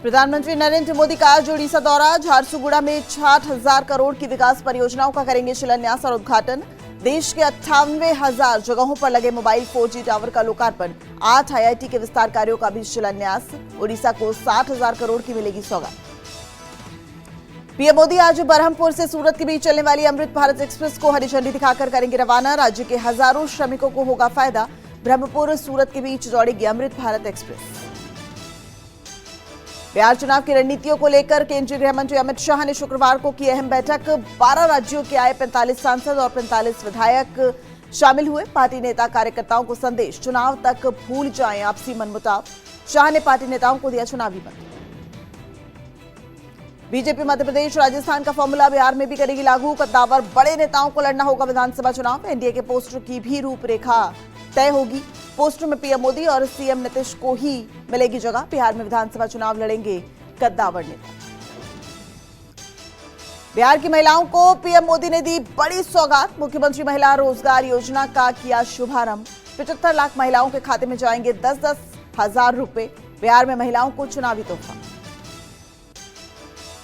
प्रधानमंत्री नरेंद्र मोदी का आज ओडिशा दौरा। झारसुगुड़ा में 60,000 करोड़ की विकास परियोजनाओं का करेंगे शिलान्यास और उद्घाटन। देश के 98,000 जगहों पर लगे मोबाइल 4G टावर का लोकार्पण। 8 IIT के विस्तार कार्यों का भी शिलान्यास। ओडिशा को 60,000 करोड़ की मिलेगी सौगात। पीएम मोदी आज बरहमपुर से सूरत के बीच चलने वाली अमृत भारत एक्सप्रेस को हरी झंडी दिखाकर करेंगे रवाना। राज्य के हजारों श्रमिकों को होगा फायदा। ब्रह्मपुर सूरत के बीच दौड़ेगी अमृत भारत एक्सप्रेस। बिहार चुनाव की रणनीतियों को लेकर केंद्रीय गृह मंत्री अमित शाह ने शुक्रवार को की अहम बैठक। 12 राज्यों के आए 45 सांसद और 45 विधायक शामिल हुए। पार्टी नेता कार्यकर्ताओं को संदेश, चुनाव तक भूल जाएं आपसी मनमुटाव। शाह ने पार्टी नेताओं को दिया चुनावी मंत्र। बीजेपी मध्य प्रदेश राजस्थान का फॉर्मूला बिहार में भी करेगी लागू। कद्दावर बड़े नेताओं को लड़ना होगा विधानसभा चुनाव। एनडीए के पोस्टर की भी रूपरेखा तय होगी। पोस्टर में पीएम मोदी और सीएम नीतीश को ही मिलेगी जगह। बिहार में विधानसभा चुनाव लड़ेंगे कद्दावर नेता। बिहार की महिलाओं को पीएम मोदी ने दी बड़ी सौगात। मुख्यमंत्री महिला रोजगार योजना का किया शुभारंभ। 75 लाख महिलाओं के खाते में जाएंगे 10-10 हजार रुपए। बिहार में महिलाओं को चुनावी तोहफा।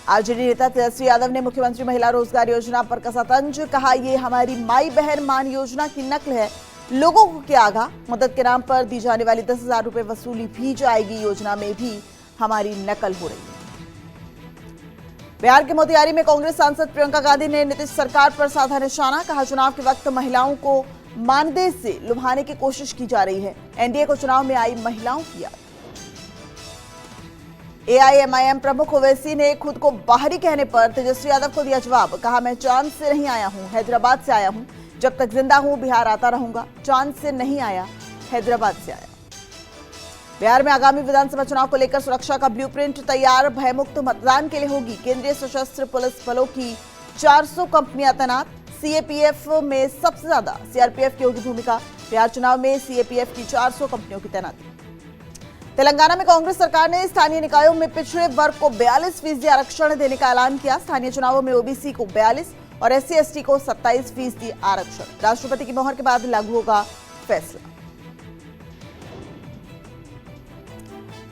आरजेडी नेता तेजस्वी यादव ने मुख्यमंत्री महिला रोजगार योजना पर कसा तंज। कहा, ये हमारी माई बहन मान योजना की नकल है। लोगों को क्या आगा, मदद के नाम पर दी जाने वाली 10,000 रुपए वसूली भी जाएगी। योजना में भी हमारी नकल हो रही है। बिहार के मोतिहारी में कांग्रेस सांसद प्रियंका गांधी ने नीतीश सरकार पर साधा निशाना। कहा, चुनाव के वक्त महिलाओं को मानदेय से लुभाने की कोशिश की जा रही है। एनडीए को चुनाव में आई महिलाओं की याद। एआईएमआईएम प्रमुख ओवैसी ने खुद को बाहरी कहने पर तेजस्वी यादव को दिया जवाब। कहा, मैं चांद से नहीं आया हूं, हैदराबाद से आया हूं। जब तक जिंदा हूं बिहार आता रहूंगा। चांद से नहीं आया, हैदराबाद से आया। बिहार में आगामी विधानसभा चुनाव को लेकर सुरक्षा का ब्लूप्रिंट तैयार। भयमुक्त मतदान के लिए होगी केंद्रीय सशस्त्र पुलिस बलों की 400 कंपनियां तैनात। सीएपीएफ में सबसे ज्यादा सीआरपीएफ की होगी भूमिका। बिहार चुनाव में सीएपीएफ की 400 कंपनियों की तैनाती। तेलंगाना में कांग्रेस सरकार ने स्थानीय निकायों में पिछड़े वर्ग को 42% आरक्षण देने का ऐलान किया। स्थानीय चुनावों में ओबीसी को 42 और SC/ST को 27% आरक्षण। राष्ट्रपति की मोहर के बाद लागू होगा फैसला।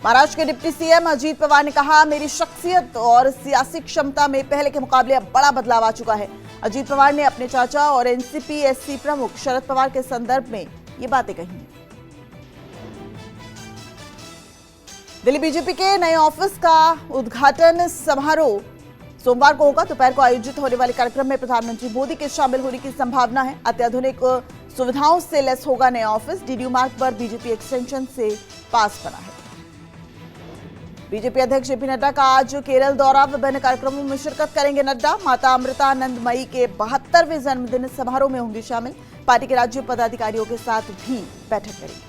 महाराष्ट्र के डिप्टी सीएम अजीत पवार ने कहा, मेरी शख्सियत और सियासी क्षमता में पहले के मुकाबले अब बड़ा बदलाव आ चुका है। अजीत पवार ने अपने चाचा और एनसीपी SC प्रमुख शरद पवार के संदर्भ में ये बातें कही हैं। दिल्ली बीजेपी के नए ऑफिस का उद्घाटन समारोह सोमवार को होगा। दोपहर को आयोजित होने वाले कार्यक्रम में प्रधानमंत्री मोदी के शामिल होने की संभावना है। अत्याधुनिक सुविधाओं से लैस होगा नया ऑफिस। डीडीयू मार्ग पर बीजेपी एक्सटेंशन से पास बना है। बीजेपी अध्यक्ष जेपी नड्डा का आज केरल दौरा। विभिन्न कार्यक्रमों में शिरकत करेंगे नड्डा। माता अमृतानंदमयी के 72वें जन्मदिन समारोह में होंगे शामिल। पार्टी के राज्य पदाधिकारियों के साथ भी बैठक करेंगे।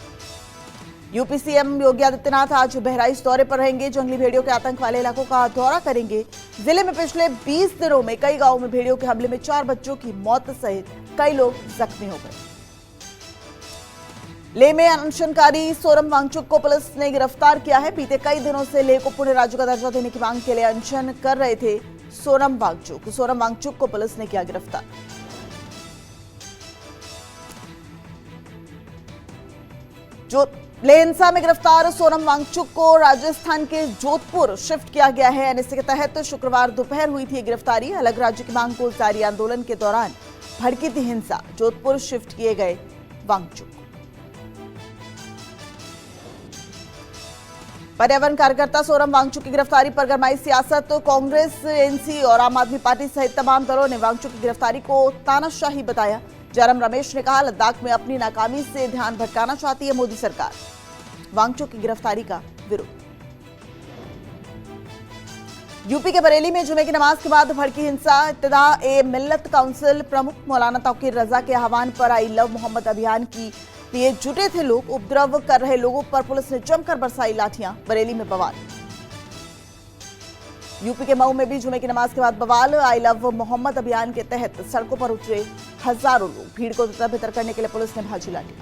यूपी सीएम योगी आदित्यनाथ आज बहराइच दौरे पर रहेंगे। जंगली भेड़ियों के आतंक वाले इलाकों का दौरा करेंगे। जिले में पिछले 20 दिनों में कई गांवों में भेड़ियों के हमले में 4 बच्चों की मौत सहित कई लोग जख्मी हो गए। लेह में अनशनकारी सोनम वांगचुक को पुलिस ने गिरफ्तार किया है। बीते कई दिनों से लेह को पुणे राज्य का दर्जा देने की मांग के लिए अनशन कर रहे थे सोनम वांगचुक को पुलिस ने किया गिरफ्तार। लेह हिंसा में गिरफ्तार सोनम वांगचुक को राजस्थान के जोधपुर शिफ्ट किया गया है। एनएसए के तहत शुक्रवार दोपहर हुई थी गिरफ्तारी। अलग राज्य की मांग को जारी आंदोलन के दौरान भड़की थी हिंसा। जोधपुर शिफ्ट किए गए वांगचुक। पर्यावरण कार्यकर्ता सोनम वांगचुक की गिरफ्तारी पर गरमाई सियासत। तो कांग्रेस, एनसी और आम आदमी पार्टी सहित तमाम दलों ने वांगचुक की गिरफ्तारी को तानाशाही बताया। जयराम रमेश ने कहा, लद्दाख में अपनी नाकामी से ध्यान भटकाना चाहती है मोदी सरकार। वांगचुक की गिरफ्तारी का विरोध। यूपी के बरेली में जुमे की नमाज के बाद भड़की हिंसा। इत्तेदा-ए-मिल्लत काउंसिल प्रमुख मौलाना तौकीर रजा के आह्वान पर आई लव मोहम्मद अभियान की लिए जुटे थे लोग। उपद्रव कर रहे लोगों पर पुलिस ने जमकर बरसाई लाठियां। बरेली में बवाल। यूपी के मऊ में भी जुमे की नमाज के बाद बवाल। आई लव मोहम्मद अभियान के तहत सड़कों पर उतरे हजारों लोग। भीड़ को तितर-बितर करने के लिए पुलिस ने भाजी लाठी।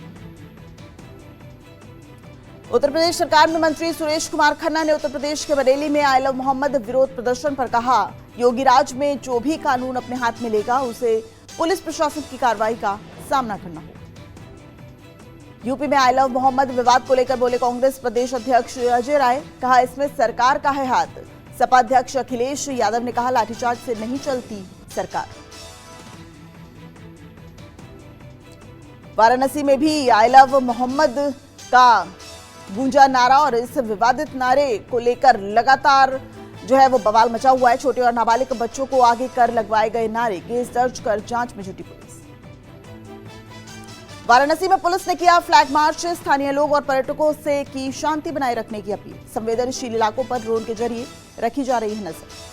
उत्तर प्रदेश सरकार में मंत्री सुरेश कुमार खन्ना ने उत्तर प्रदेश के बरेली में आई लव मोहम्मद विरोध प्रदर्शन पर कहा, योगी राज में जो भी कानून अपने हाथ में लेगा उसे पुलिस प्रशासन की कार्रवाई का सामना करना होगा। यूपी में आई लव मोहम्मद विवाद को लेकर बोले कांग्रेस प्रदेश अध्यक्ष अजय राय, कहा इसमें सरकार का है हाथ। सपा अध्यक्ष अखिलेश यादव ने कहा लाठीचार्ज से नहीं चलती सरकार। वाराणसी में भी आई लव मोहम्मद का गूंजा नारा और इस विवादित नारे को लेकर लगातार जो है वो बवाल मचा हुआ है। छोटे और नाबालिग बच्चों को आगे कर लगवाए गए नारे, केस दर्ज कर जांच में जुटी पुलिस। वाराणसी में पुलिस ने किया फ्लैग मार्च, स्थानीय लोग और पर्यटकों से की शांति बनाए रखने की अपील। संवेदनशील इलाकों पर ड्रोन के जरिए रखी जा रही है नजर।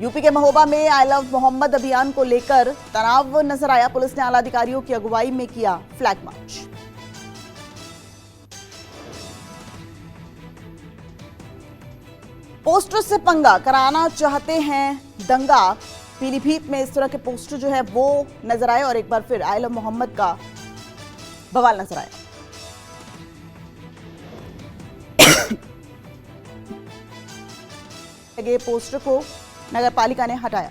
यूपी के महोबा में आई लव मोहम्मद अभियान को लेकर तनाव नजर आया। पुलिस ने आला अधिकारियों की अगुवाई में किया फ्लैग मार्च। पोस्टर से पंगा कराना चाहते हैं दंगा, पीलीभीत में इस तरह के पोस्टर जो है वो नजर आए और एक बार फिर आई लव मोहम्मद का बवाल नजर आया। लगे पोस्टर को नगर पालिका ने हटाया।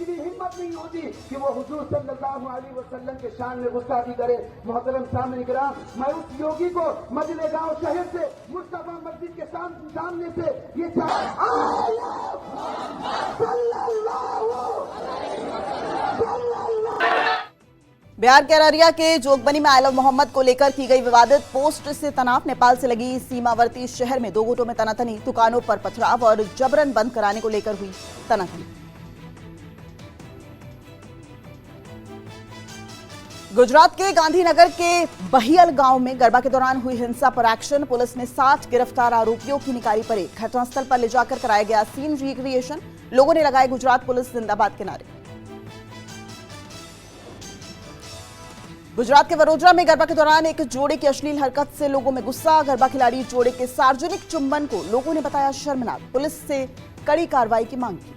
हिम्मत नहीं होती कि वो हुजूर सल्लल्लाहु अलैहि वसल्लम के शान में गुस्ताखी करे। मोहतरम सामने किराम, मैं उस योगी को मजले गांव शहर से मुस्तफा मस्जिद के सामने से ये बिहार के अररिया के जोगबनी में आई लव मोहम्मद को लेकर की गई विवादित पोस्ट से तनाव। नेपाल से लगी सीमावर्ती शहर में दो गुटों में तनातनी, दुकानों पर पथराव और जबरन बंद कराने को लेकर हुई तनातनी। गुजरात के गांधीनगर के बहियल गांव में गरबा के दौरान हुई हिंसा पर एक्शन। पुलिस ने 60 गिरफ्तार आरोपियों की निकाली परेड। घटनास्थल पर ले जाकर कराया गया सीन रिक्रिएशन। लोगों ने लगाए गुजरात पुलिस जिंदाबाद के नारे। गुजरात के वडोदरा में गरबा के दौरान एक जोड़े की अश्लील हरकत से लोगों में गुस्सा। गरबा खिलाड़ी जोड़े के सार्वजनिक चुंबन को लोगों ने बताया शर्मनाक। पुलिस से कड़ी कार्रवाई की मांग की।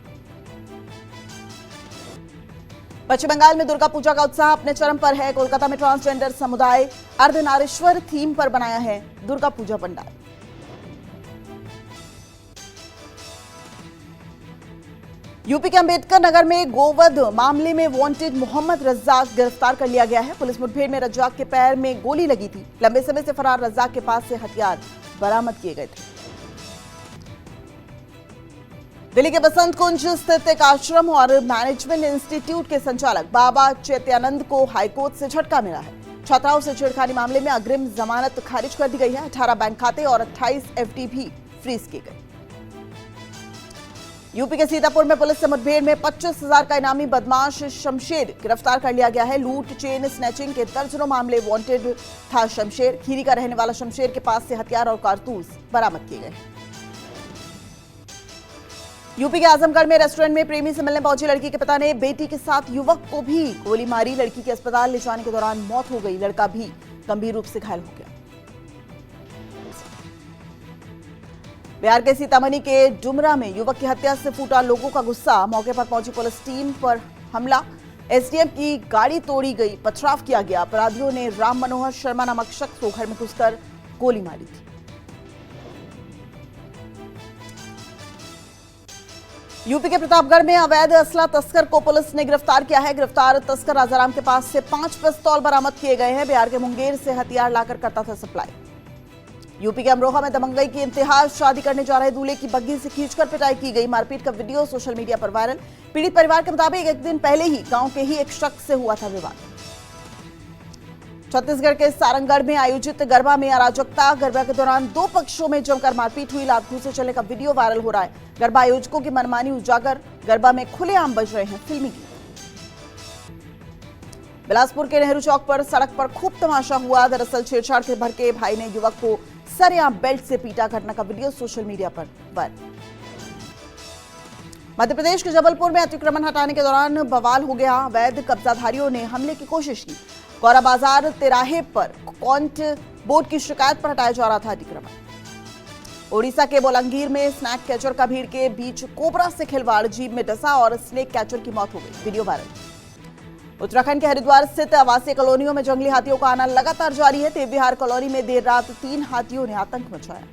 पश्चिम बंगाल में दुर्गा पूजा का उत्साह अपने चरम पर है। कोलकाता में ट्रांसजेंडर समुदाय अर्धनारीश्वर थीम पर बनाया है दुर्गा पूजा पंडाल। यूपी के अंबेडकर नगर में गोवध मामले में वांटेड मोहम्मद रज्जाक गिरफ्तार कर लिया गया है। पुलिस मुठभेड़ में रज्जाक के पैर में गोली लगी थी। लंबे समय से फरार रज्जाक के पास से हथियार बरामद किए गए थे। दिल्ली के बसंत कुंज स्थित एक आश्रम और मैनेजमेंट इंस्टीट्यूट के संचालक बाबा चैत्यानंद को हाईकोर्ट से झटका मिला है। छात्राओं से छेड़खानी मामले में अग्रिम जमानत खारिज कर दी गई है। 18 बैंक खाते और 28 एफडी भी फ्रीज किए गए। यूपी के सीतापुर में पुलिस से मुठभेड़ में 25,000 का इनामी बदमाश शमशेर गिरफ्तार कर लिया गया है। लूट, चेन स्नैचिंग के दर्जनों मामले वांटेड था शमशेर। खीरी का रहने वाला शमशेर के पास से हथियार और कारतूस बरामद किए गए। यूपी के आजमगढ़ में रेस्टोरेंट में प्रेमी से मिलने पहुंची लड़की के पिता ने बेटी के साथ युवक को भी गोली मारी। लड़की के अस्पताल ले जाने के दौरान मौत हो गई। लड़का भी गंभीर रूप से घायल हो गया। बिहार के सीतामढ़ी के डुमरा में युवक की हत्या से फूटा लोगों का गुस्सा। मौके पर पहुंची पुलिस टीम पर हमला। एसडीएम की गाड़ी तोड़ी गई, पथराव किया गया। अपराधियों ने राम मनोहर शर्मा नामक शख्स को घर में घुसकर गोली मारी थी। यूपी के प्रतापगढ़ में अवैध असला तस्कर को पुलिस ने गिरफ्तार किया है। गिरफ्तार तस्कर राजाराम के पास से 5 पिस्तौल बरामद किए गए हैं। बिहार के मुंगेर से हथियार लाकर करता था सप्लाई। यूपी के अमरोहा में दबंगई की इंतहा, शादी करने जा रहे दूल्हे की बग्घी से खींचकर पिटाई की गई। मारपीट का वीडियो सोशल मीडिया पर वायरल। पीड़ित परिवार के मुताबिक एक दिन पहले ही गांव के ही एक शख्स से हुआ था विवाद। छत्तीसगढ़ के सारंगगढ़ में आयोजित गरबा में अराजकता। गरबा के दौरान दो पक्षों में जमकर मारपीट हुई। लात घूंसे चलने का वीडियो वायरल हो रहा है। गरबा आयोजकों की मनमानी उजागर। गरबा में खुलेआम बज रहे हैं फिल्मी गीत। बिलासपुर के नेहरू चौक पर सड़क पर खूब तमाशा हुआ। दरअसल छेड़छाड़ के भड़के भाई ने युवक को सरेआम बेल्ट से पीटा। घटना का वीडियो सोशल मीडिया पर वायरल। मध्य प्रदेश के जबलपुर में अतिक्रमण हटाने के दौरान बवाल हो गया। अवैध कब्जाधारियों ने हमले की कोशिश की। गौरा बाजार तिराहे पर कॉन्ट बोर्ड की शिकायत पर हटाया जा रहा था अतिक्रमण। ओडिशा के बोलांगीर में स्नैक कैचर का भीड़ के बीच कोबरा से खिलवाड़, जीभ में डसा और स्नेक कैचर की मौत हो गई। Video viral. उत्तराखंड के हरिद्वार स्थित आवासीय कॉलोनियों में जंगली हाथियों का आना लगातार जारी है। देवविहार कॉलोनी में देर रात 3 हाथियों ने आतंक मचाया।